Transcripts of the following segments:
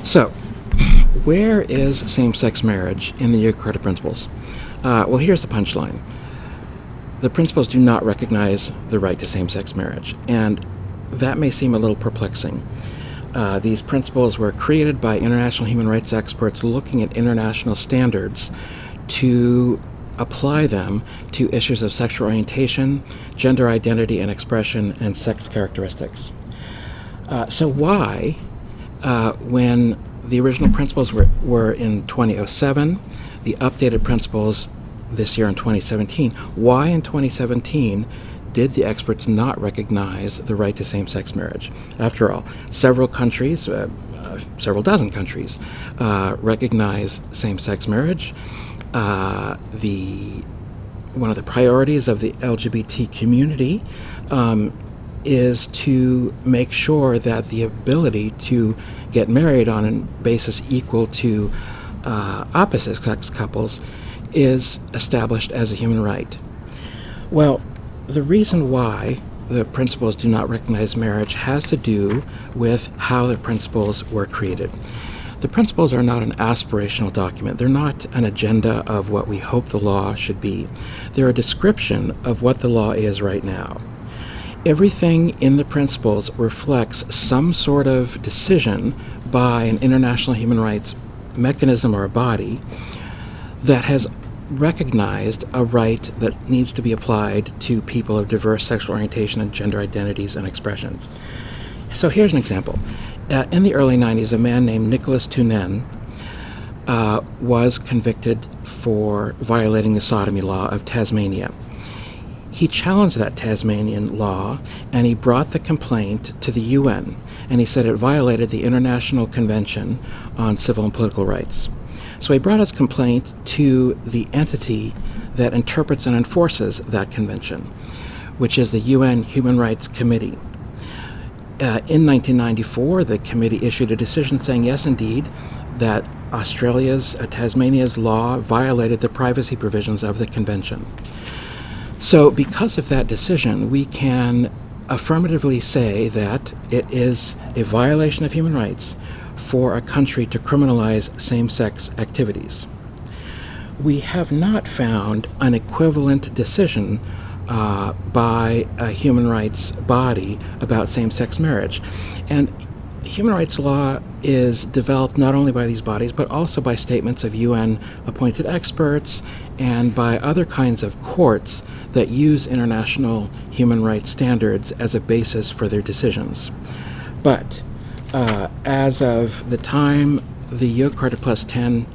So, where is same-sex marriage in the Yogyakarta Principles? Well, here's the punchline. The principles do not recognize the right to same-sex marriage, and that may seem a little perplexing. These principles were created by international human rights experts looking at international standards to apply them to issues of sexual orientation, gender identity and expression, and sex characteristics. So why, when the original principles were in 2007, the updated principles this year in 2017, why in 2017 did the experts not recognize the right to same-sex marriage? After all, several countries, several dozen countries, recognize same-sex marriage. One of the priorities of the LGBT community is to make sure that the ability to get married on a basis equal to opposite sex couples is established as a human right. Well, the reason why the principles do not recognize marriage has to do with how the principles were created. The principles are not an aspirational document. They're not an agenda of what we hope the law should be. They're a description of what the law is right now. Everything in the principles reflects some sort of decision by an international human rights mechanism or a body that has recognized a right that needs to be applied to people of diverse sexual orientation and gender identities and expressions. So here's an example. In the early 90s, a man named Nicholas Tunen was convicted for violating the sodomy law of Tasmania. He challenged that Tasmanian law, and he brought the complaint to the UN, and he said it violated the International Convention on Civil and Political Rights. So he brought his complaint to the entity that interprets and enforces that convention, which is the UN Human Rights Committee. In 1994, the committee issued a decision saying, yes, indeed, that Tasmania's law violated the privacy provisions of the convention. So because of that decision, we can affirmatively say that it is a violation of human rights for a country to criminalize same-sex activities. We have not found an equivalent decision by a human rights body about same-sex marriage. And human rights law is developed not only by these bodies, but also by statements of UN-appointed experts and by other kinds of courts that use international human rights standards as a basis for their decisions. But as of the time the Yogyakarta Plus 10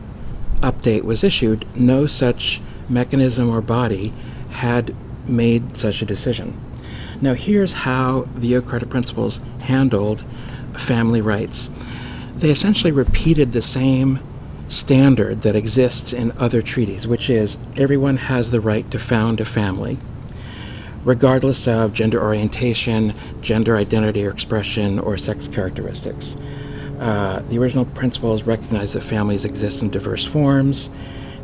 update was issued, no such mechanism or body had made such a decision. Now here's how the Yogyakarta Principles handled family rights. They essentially repeated the same standard that exists in other treaties, which is everyone has the right to found a family, regardless of gender orientation, gender identity or expression, or sex characteristics. The original principles recognize that families exist in diverse forms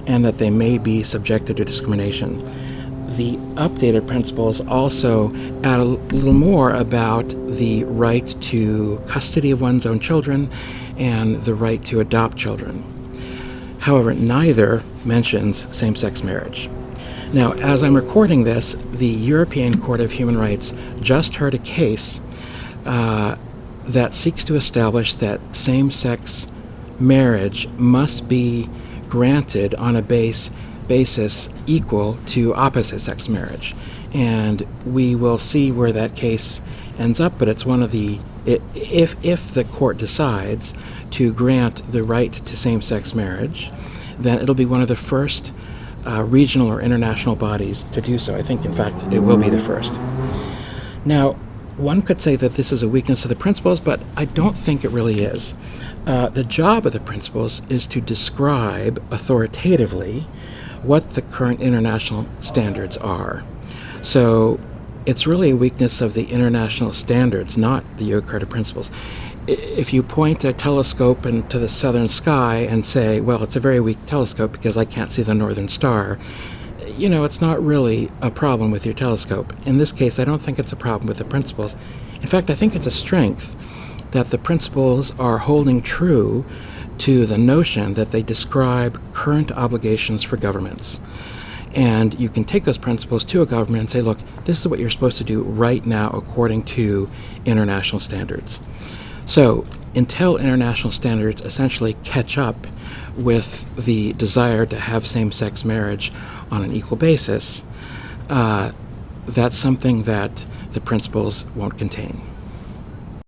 and that they may be subjected to discrimination. The updated principles also add a little more about the right to custody of one's own children and the right to adopt children. However, neither mentions same-sex marriage. Now, as I'm recording this, the European Court of Human Rights just heard a case that seeks to establish that same-sex marriage must be granted on a basis equal to opposite-sex marriage. And we will see where that case ends up, but it's one of the, if the court decides to grant the right to same-sex marriage, then it'll be one of the first regional or international bodies to do so. I think, in fact, it will be the first. Now, one could say that this is a weakness of the principles, but I don't think it really is. The job of the principles is to describe authoritatively what the current international standards are. So it's really a weakness of the international standards, not the Yogyakarta Principles. If you point a telescope into the southern sky and say, well, it's a very weak telescope because I can't see the northern star, it's not really a problem with your telescope. In this case, I don't think it's a problem with the principles. In fact, I think it's a strength that the principles are holding true to the notion that they describe current obligations for governments. And you can take those principles to a government and say, look, this is what you're supposed to do right now according to international standards. So until international standards essentially catch up with the desire to have same-sex marriage on an equal basis, that's something that the principles won't contain.